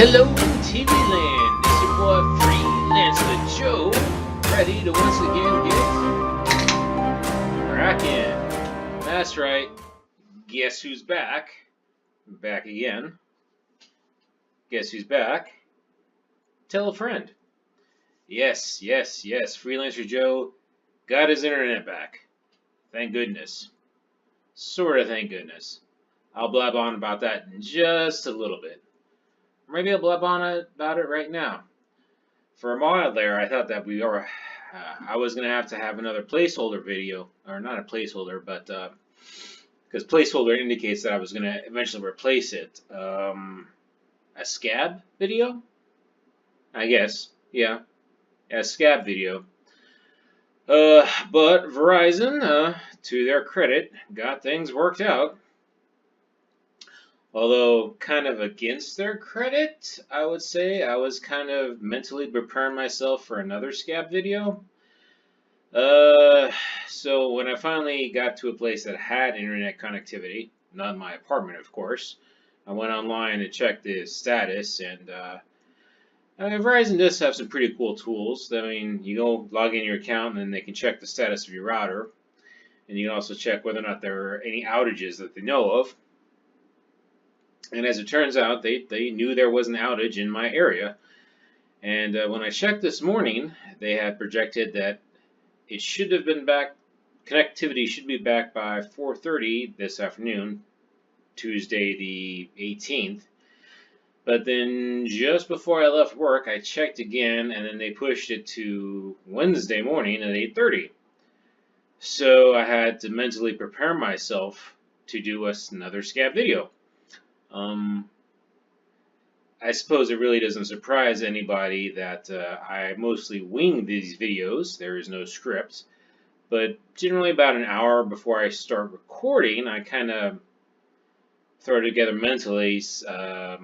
Hello in TV land, it's your boy Freelancer Joe, ready to once again get cracking. That's right, guess who's back? Back again. Guess who's back? Tell a friend. Yes, Freelancer Joe got his internet back. Thank goodness. Sorta thank goodness. I'll blab on about that in just a little bit. Maybe I'll blab on about it right now. For a while there, I thought that I was going to have another placeholder video, or not a placeholder, but because placeholder indicates that I was going to eventually replace it. A scab video? I guess, yeah, a scab video. But Verizon, to their credit, got things worked out. Although, kind of against their credit, I would say, I was kind of mentally preparing myself for another scab video. So when I finally got to a place that had internet connectivity, not in my apartment, of course, I went online to check the status, and Verizon does have some pretty cool tools. I mean, you go log in your account, and then they can check the status of your router, and you can also check whether or not there are any outages that they know of. And as it turns out, they knew there was an outage in my area. And when I checked this morning, they had projected that it should have been back, connectivity should be back by 4:30 this afternoon, Tuesday the 18th. But then just before I left work, I checked again, and then they pushed it to Wednesday morning at 8:30. So I had to mentally prepare myself to do another scab video. I suppose it really doesn't surprise anybody that I mostly wing these videos. There is no script. But generally about an hour before I start recording, I kind of throw together mentally a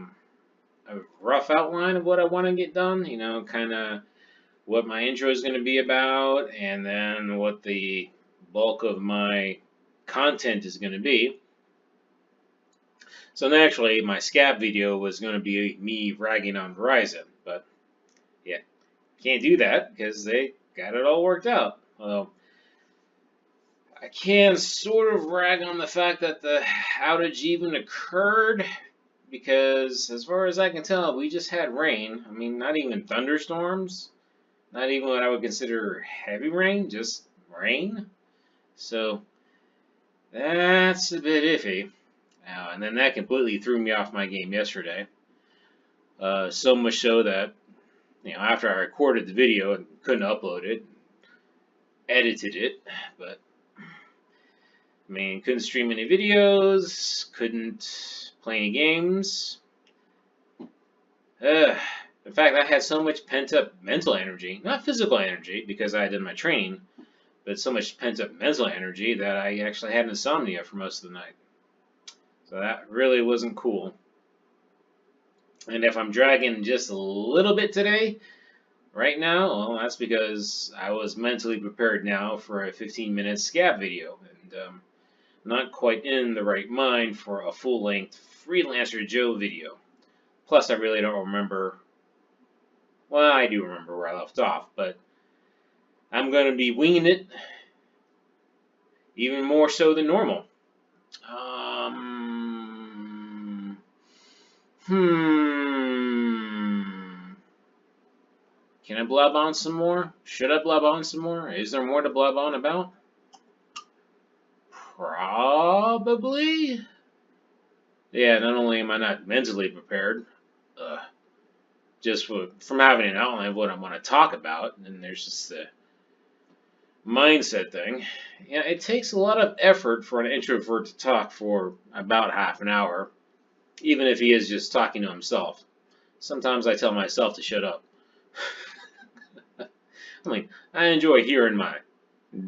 rough outline of what I want to get done. You know, kind of what my intro is going to be about, and then what the bulk of my content is going to be. So naturally, my scab video was going to be me ragging on Verizon, but yeah, can't do that because they got it all worked out. Although I can sort of rag on the fact that the outage even occurred, because as far as I can tell, we just had rain. I mean, not even thunderstorms, not even what I would consider heavy rain, just rain. So that's a bit iffy. And then that completely threw me off my game yesterday. So much so that, after I recorded the video and couldn't upload it, edited it, but, couldn't stream any videos, couldn't play any games. In fact, I had so much pent-up mental energy, not physical energy, because I did my training, but so much pent-up mental energy that I actually had insomnia for most of the night. So that really wasn't cool. And if I'm dragging just a little bit today, right now, well, that's because I was mentally prepared now for a 15-minute scab video. And not quite in the right mind for a full-length Freelancer Joe video. Plus, I really don't remember. Well, I do remember where I left off, but I'm going to be winging it even more so than normal. Can I blab on some more? Should I blab on some more? Is there more to blab on about? Probably. Yeah, not only am I not mentally prepared, just from having an outline of what I want to talk about, and then there's just the mindset thing. Yeah, it takes a lot of effort for an introvert to talk for about half an hour, even if he is just talking to himself. Sometimes I tell myself to shut up. I mean, I enjoy hearing my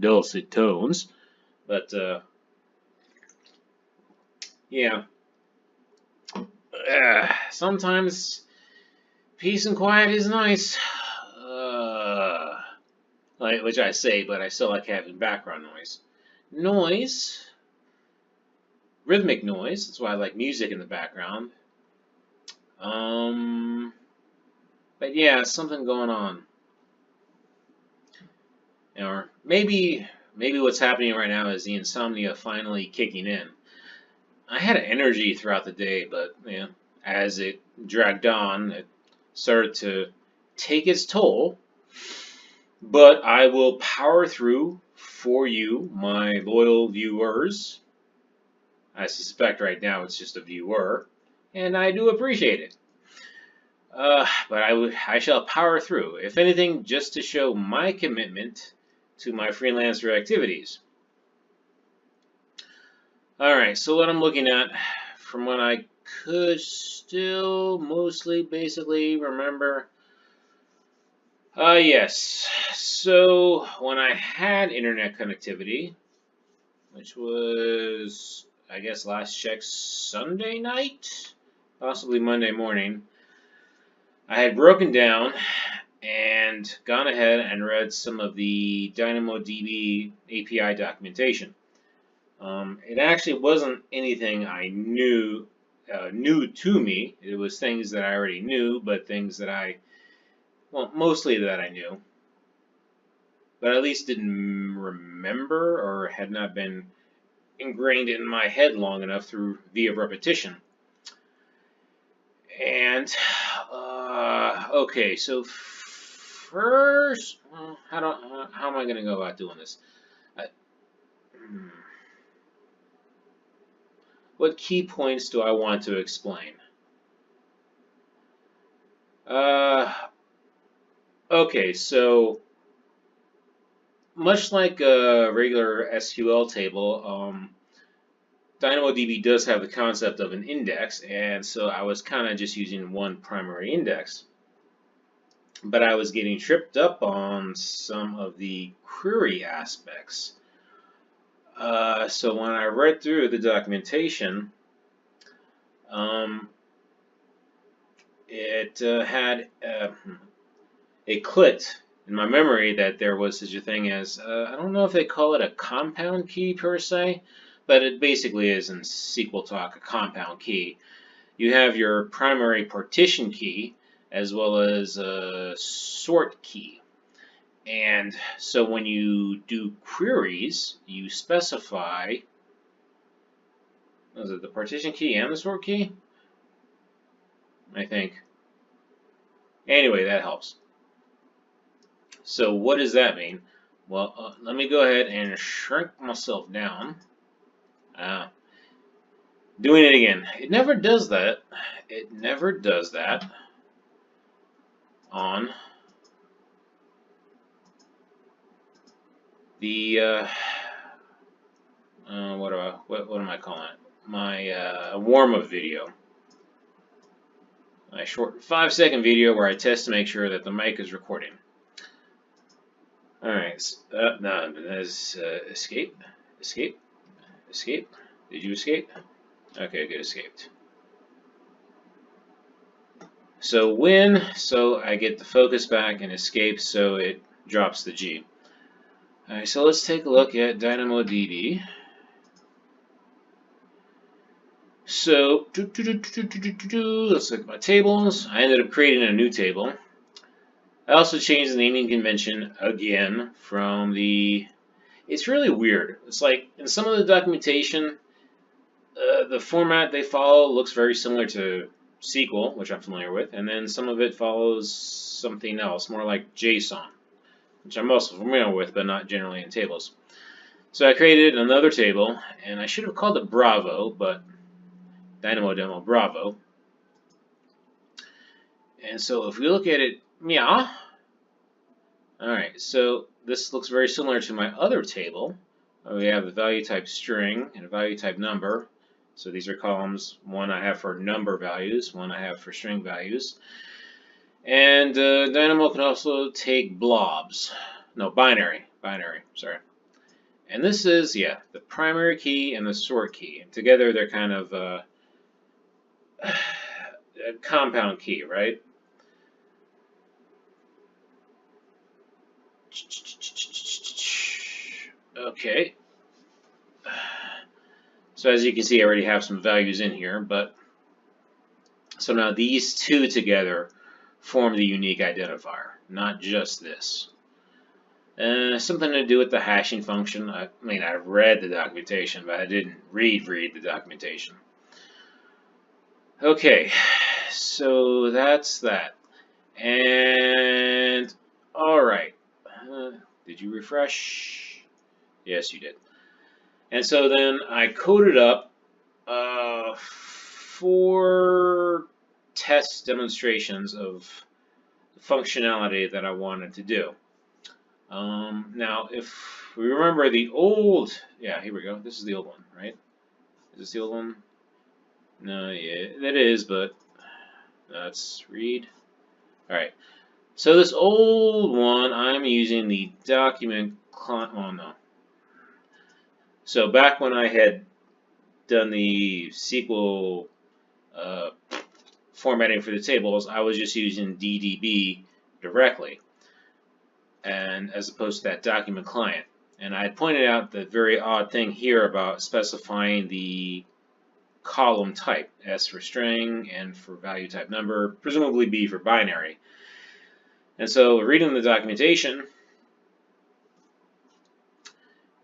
dulcet tones, but yeah. Sometimes peace and quiet is nice. Which I say, but I still like having background noise. Rhythmic noise, that's why I like music in the background. But yeah, something going on. Or maybe what's happening right now is the insomnia finally kicking in. I had energy throughout the day, but as it dragged on, it started to take its toll. But I will power through for you, my loyal viewers. I suspect right now it's just a viewer, and I do appreciate it. But I shall power through, if anything, just to show my commitment to my freelancer activities. Alright, so what I'm looking at, from what I could still mostly basically remember, yes. So when I had internet connectivity, which was, I guess, last check Sunday night, possibly Monday morning, I had broken down and gone ahead and read some of the DynamoDB API documentation. It actually wasn't anything I knew new to me. It was things that I already knew, but things that mostly that I knew, but at least didn't remember or had not been ingrained in my head long enough via repetition. And okay, so first, how am I going to go about doing this? What key points do I want to explain? Okay, so much like a regular SQL table, DynamoDB does have the concept of an index, and so I was kind of just using one primary index. But I was getting tripped up on some of the query aspects. So when I read through the documentation, it clicked in my memory that there was such a thing as, I don't know if they call it a compound key per se, but it basically is in SQL talk a compound key. You have your primary partition key as well as a sort key. And so when you do queries, you specify, was it the partition key and the sort key? I think. Anyway, that helps. So what does that mean? Well, let me go ahead and shrink myself down. Doing it again. It never does that. It never does that on the what am I calling it? My warm-up video. My short 5-second video where I test to make sure that the mic is recording. Alright, no, there's escape. Escape. Escape. Did you escape? Okay, good, escaped. So I get the focus back and escape, so it drops the G. Alright, so let's take a look at DynamoDB. So, let's look at my tables. I ended up creating a new table. I also changed the naming convention again from the... It's really weird. It's like, in some of the documentation, the format they follow looks very similar to SQL, which I'm familiar with, and then some of it follows something else, more like JSON, which I'm also familiar with, but not generally in tables. So I created another table, and I should have called it Bravo, but Dynamo Demo Bravo. And so if we look at it, meow. Alright, so this looks very similar to my other table. We have a value type string and a value type number. So these are columns. One I have for number values, one I have for string values. And Dynamo can also take blobs. No, binary, sorry. And this is, the primary key and the sort key. And together they're kind of a compound key, right? Okay. So as you can see, I already have some values in here, but So now these two together form the unique identifier, not just this. Something to do with the hashing function. I mean, I read the documentation, but I didn't read the documentation. Okay, so that's that. And all right, did you refresh? Yes, you did. And so then I coded up 4 test demonstrations of the functionality that I wanted to do. Now, if we remember the old, yeah, here we go. This is the old one, right? Is this the old one? No, yeah, it is, but let's read. All right. So this old one, I'm using the document client. Oh no. So back when I had done the SQL formatting for the tables, I was just using DDB directly, and as opposed to that document client. And I pointed out the very odd thing here about specifying the column type, S for string, N for value type number, presumably B for binary. And so reading the documentation,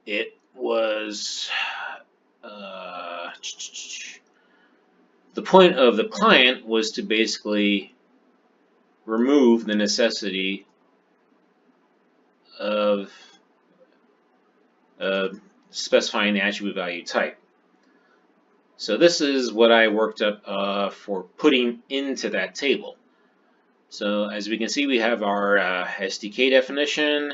it was the point of the client was to basically remove the necessity of specifying the attribute value type. So this is what I worked up for putting into that table. So as we can see, we have our SDK definition,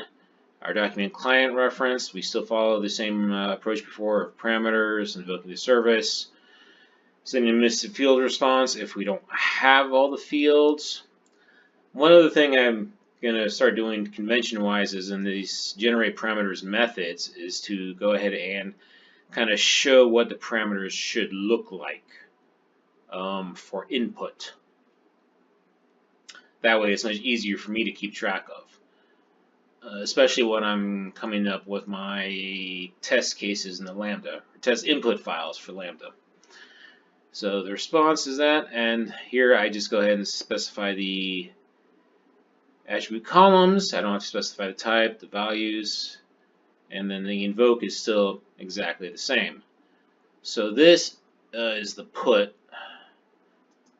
our document client reference. We still follow the same approach before of parameters, invoking the service, sending a missing field response if we don't have all the fields. One other thing I'm going to start doing convention-wise is in these generate parameters methods is to go ahead and kind of show what the parameters should look like for input. That way it's much easier for me to keep track of, especially when I'm coming up with my test cases in the Lambda, test input files for Lambda. So the response is that, and here I just go ahead and specify the attribute columns. I don't have to specify the type, the values, and then the invoke is still exactly the same. So this is the put,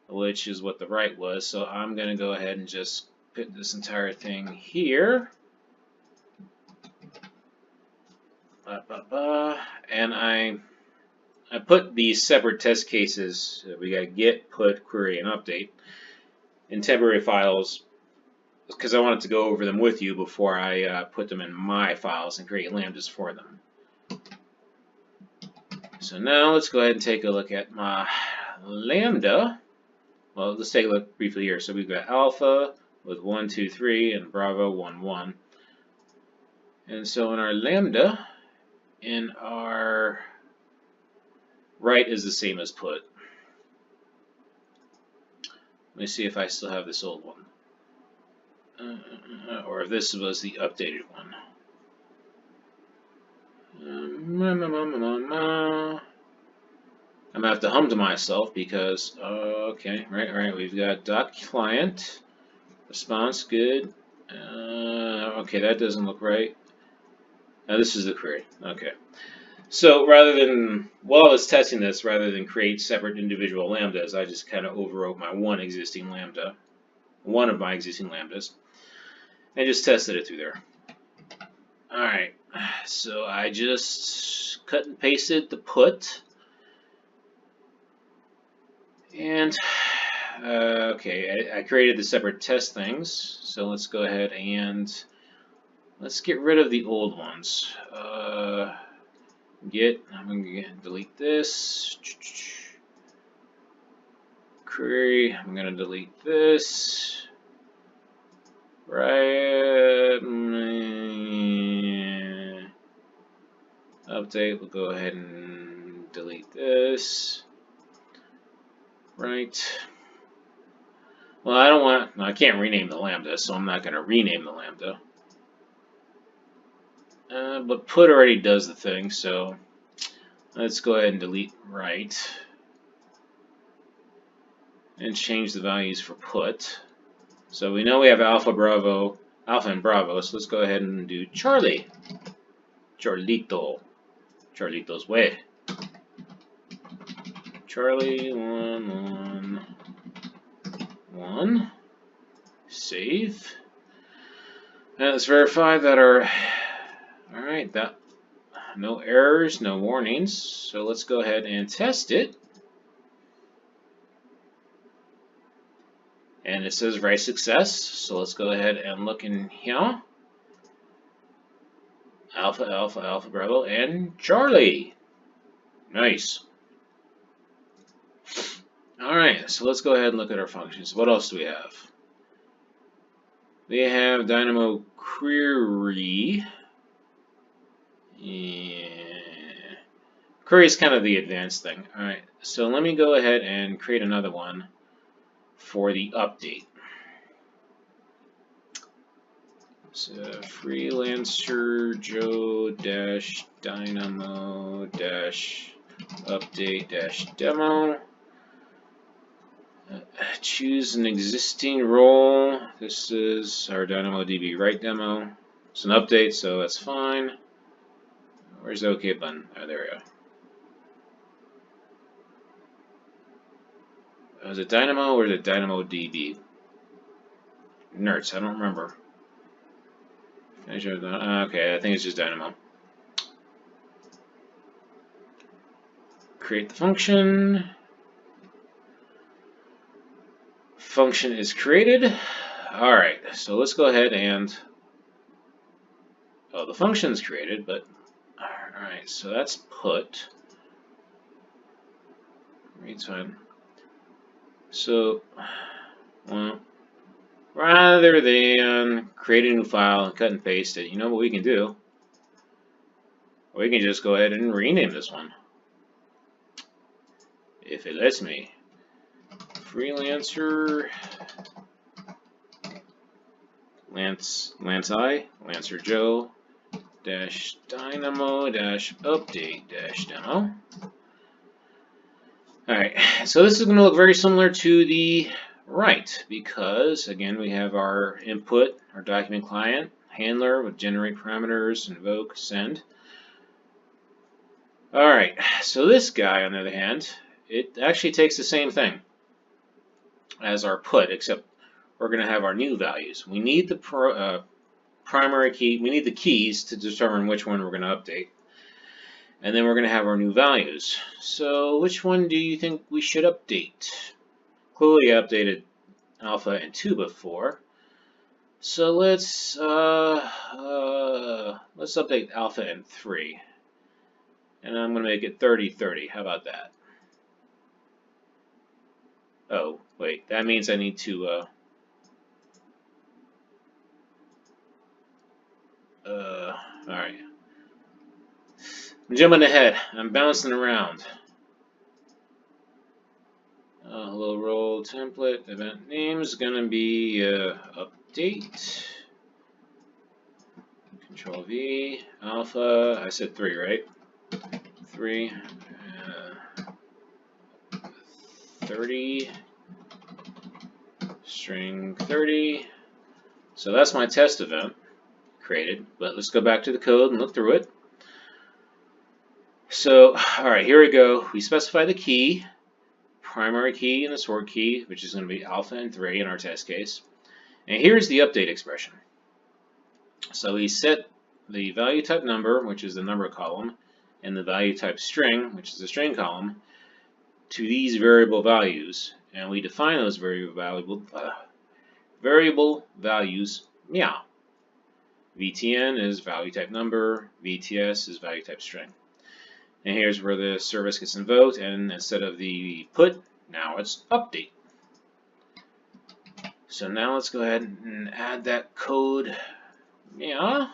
which is what the write was. So I'm going to go ahead and just put this entire thing here. And I put these separate test cases. We got get, put, query, and update in temporary files because I wanted to go over them with you before I put them in my files and create lambdas for them. So now let's go ahead and take a look at my lambda. Well, let's take a look briefly here. So we've got alpha with 1, 2, 3, and bravo 1, 1. And so in our lambda, in our write is the same as put. Let me see if I still have this old one. Or if this was the updated one. I'm gonna have to hum to myself because okay, right, we've got dot client response, good. Okay, that doesn't look right. Now this is the query. Okay, so rather than, while I was testing this, rather than create separate individual lambdas, I just kind of overwrote my one of my existing lambdas, and just tested it through there. Alright, so I just cut and pasted the put. And, okay, I created the separate test things. So let's go ahead and let's get rid of the old ones. I'm going to delete this. Query, I'm going to delete this. Right. Update, we'll go ahead and delete this. Right. Well, I can't rename the lambda, so I'm not going to rename the lambda. But put already does the thing, so let's go ahead and delete right. and change the values for put. So we know we have alpha and bravo, so let's go ahead and do Charlie. Charlito's way. Charlie 111. Save. Now let's verify that alright, that no errors, no warnings. So let's go ahead and test it. And it says write success. So let's go ahead and look in here. Alpha, Bravo, and Charlie. Nice. Alright, so let's go ahead and look at our functions. What else do we have? We have Dynamo Query. Yeah. Query is kind of the advanced thing. Alright, so let me go ahead and create another one for the update. So Freelancer Joe-Dynamo-update-demo. Choose an existing role. This is our DynamoDB write demo. It's an update, so that's fine. Where's the OK button? Oh, there we go. Is it Dynamo or is it DynamoDB? Nerds, I don't remember. Okay, I think it's just Dynamo. Create the function. Function is created. Alright, so let's go ahead and... Oh, the function's created, but... Alright, so that's put. Reads fine. So, well, rather than create a new file and cut and paste it, you know what we can do? We can just go ahead and rename this one. If it lets me. Freelancer Lancer Joe Dynamo update demo. Alright, so this is going to look very similar to the write because again we have our input, our document client, handler with generate parameters, invoke, send. Alright, so this guy on the other hand, it actually takes the same thing as our put, except we're going to have our new values. We need the primary key, we need the keys to determine which one we're going to update. And then we're going to have our new values. So which one do you think we should update? Clearly I updated alpha and 2 before. So let's update alpha and 3. And I'm going to make it 30-30. How about that? Oh, wait, that means I need to, alright. I'm jumping ahead. I'm bouncing around. Hello role template, event name is going to be, update. Control V, alpha, I said 3, right? 3. 30, string 30. So that's my test event created, but let's go back to the code and look through it. So, alright, here we go. We specify the key, primary key and the sort key, which is going to be alpha and 3 in our test case. And here's the update expression. So we set the value type number, which is the number column, and the value type string, which is the string column, to these variable values, and we define those variable values meow. VTN is value type number, VTS is value type string. And here's where the service gets invoked, and instead of the put, now it's update. So now let's go ahead and add that code. Yeah.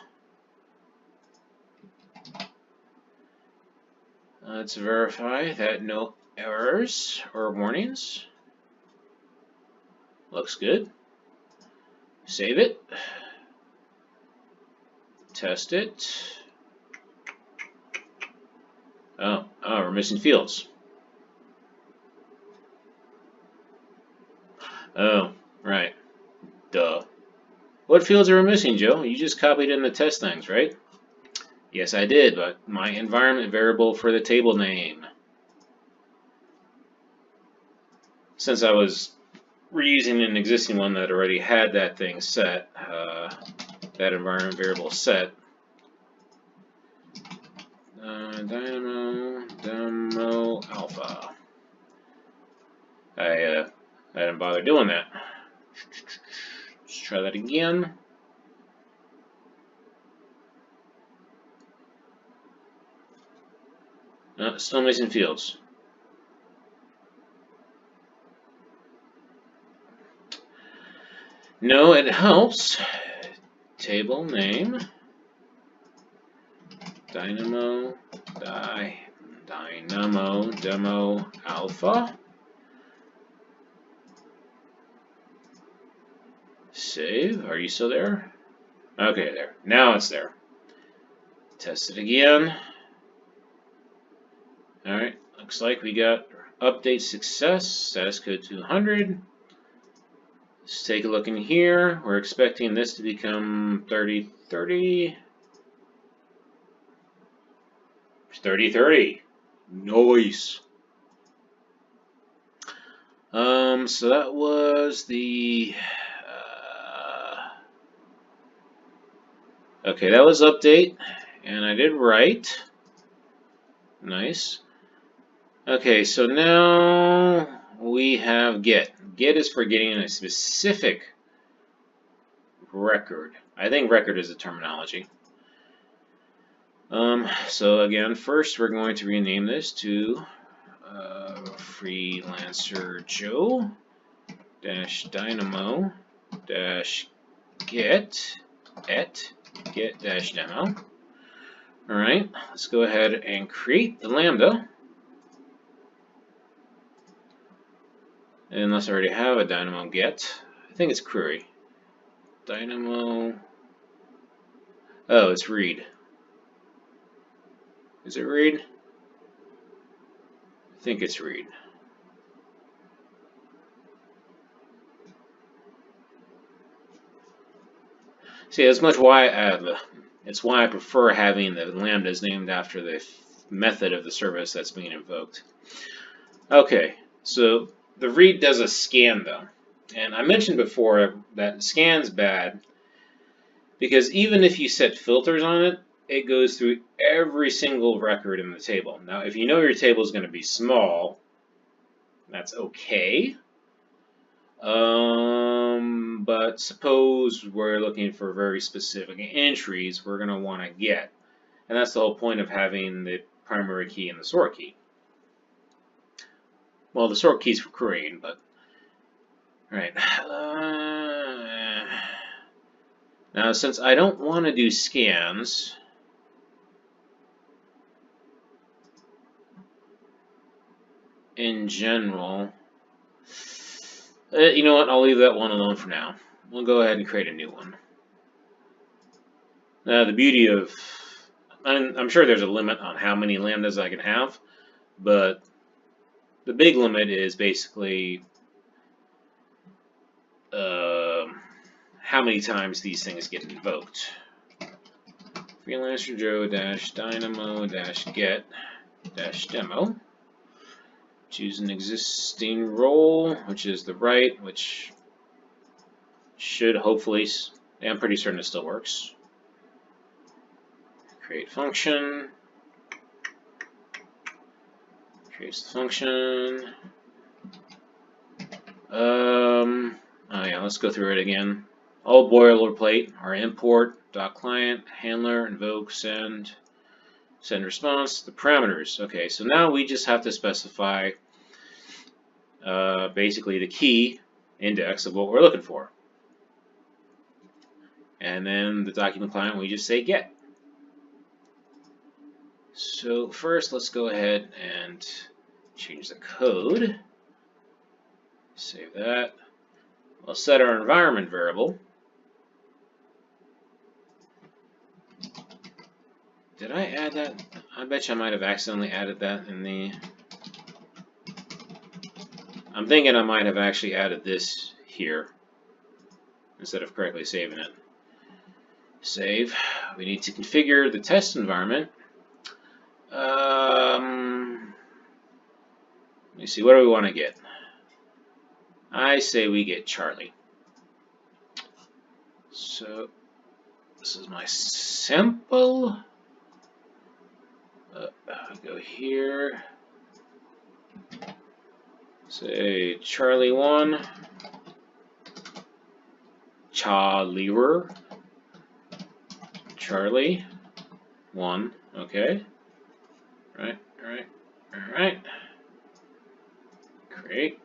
Let's verify that no errors or warnings. Looks good. Save it. Test it. Oh, we're missing fields. Oh, right. Duh. What fields are we missing, Joe? You just copied in the test things, right? Yes, I did, but my environment variable for the table name. Since I was reusing an existing one that already had that thing set, that environment variable set, demo alpha. I didn't bother doing that. Let's try that again. Still missing fields. No, it helps. Table name, dynamo demo alpha. Save. Are you still there? Okay, there. Now it's there. Test it again. Alright, looks like we got update success, status code 200. Let's take a look in here. We're expecting this to become 3030. 3030. Nice. So that was the okay, that was update, and I did right. Nice. Okay, so now we have get. Get is for getting a specific record. I think record is the terminology. So again, first we're going to rename this to Freelancer Joe -dynamo -get -demo. All right, let's go ahead and create the lambda. Unless I already have a dynamo get. I think it's query. Dynamo. Oh, it's read. Is it read? I think it's read. See, that's much why it's why I prefer having the lambdas named after the method of the service that's being invoked. Okay, so the read does a scan though, and I mentioned before that scan's bad because even if you set filters on it, it goes through every single record in the table. Now, if you know your table is going to be small, that's okay. But suppose we're looking for very specific entries we're going to want to get. And that's the whole point of having the primary key and the sort key. Well, the sort key's for querying, but... Alright. Now, since I don't want to do scans... in general... you know what, I'll leave that one alone for now. We'll go ahead and create a new one. Now, the beauty of... I'm sure there's a limit on how many lambdas I can have, but the big limit is basically how many times these things get invoked. Freelancer Joe -dynamo -get -demo. Choose an existing role, which is the right, which should hopefully, I'm pretty certain it still works. Create function. Creates the function. Oh yeah, let's go through it again. All boilerplate, our import, .client, handler, invoke, send response, the parameters. Okay, so now we just have to specify basically the key index of what we're looking for. And then the document client, we just say get. So first, let's go ahead and change the code. Save that. We'll set our environment variable. Did I add that? I bet you I might have accidentally added that in the... I'm thinking I might have actually added this here instead of correctly saving it. Save. We need to configure the test environment. Let me see, what do we want to get? I say we get Charlie. So this is my sample. I go here. Say Charlie 1. Charlie 1. Okay. Right. Create.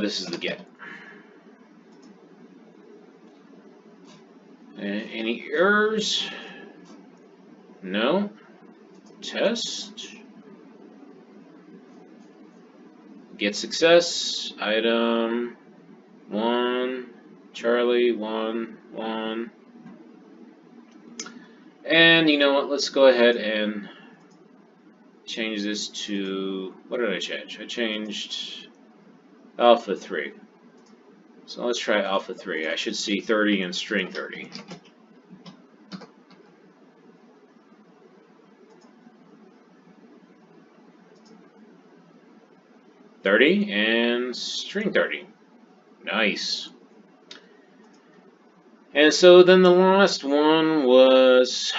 This is the get. Any errors? No. Test. Get success. Item 1. Charlie 1. And you know what? Let's go ahead and change this to, what did I change? I changed alpha 3. So let's try alpha 3. I should see 30 and string 30. And string 30. Nice. And so then the last one was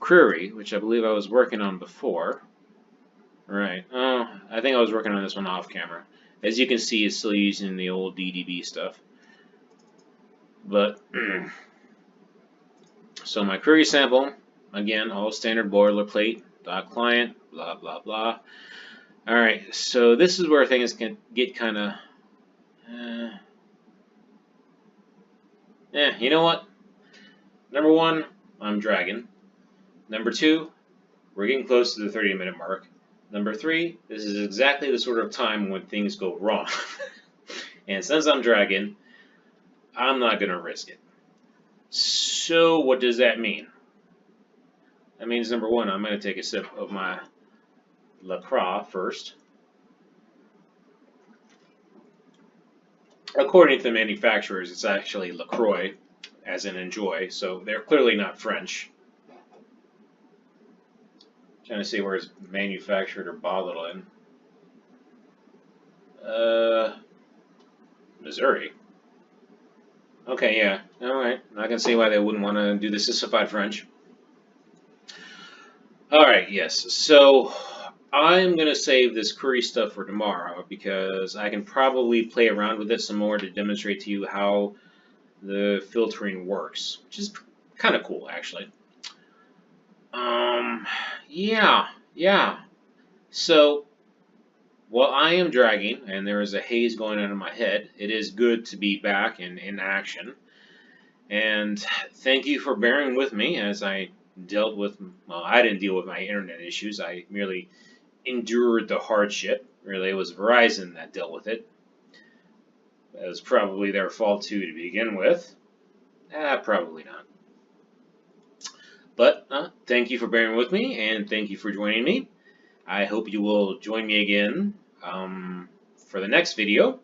query, which I believe I was working on before. Right. Oh, I think I was working on this one off camera. As you can see, it's still using the old DDB stuff. But so my query sample, again, all standard boilerplate, .client, blah blah blah. All right. So this is where things can get kind of. You know what? Number 1, I'm dragging. Number 2, we're getting close to the 30-minute mark. Number 3, this is exactly the sort of time when things go wrong. And since I'm dragging, I'm not going to risk it. So what does that mean? That means, number 1, I'm going to take a sip of my LaCroix first. According to the manufacturers, it's actually LaCroix, as in enjoy, so they're clearly not French. Trying to see where it's manufactured or bottled in. Missouri. Okay, yeah. Alright. I can see why they wouldn't want to do the sissified French. Alright, yes. So I'm going to save this query stuff for tomorrow because I can probably play around with it some more to demonstrate to you how the filtering works, which is kind of cool, actually. Yeah. So while I am dragging and there is a haze going on in my head, it is good to be back in action. And thank you for bearing with me as I dealt with, well, I didn't deal with my internet issues. I merely endured the hardship. Really, it was Verizon that dealt with it. That was probably their fault too to begin with. Probably not. But thank you for bearing with me, and thank you for joining me. I hope you will join me again for the next video,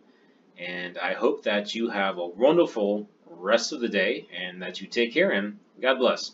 and I hope that you have a wonderful rest of the day, and that you take care, and God bless.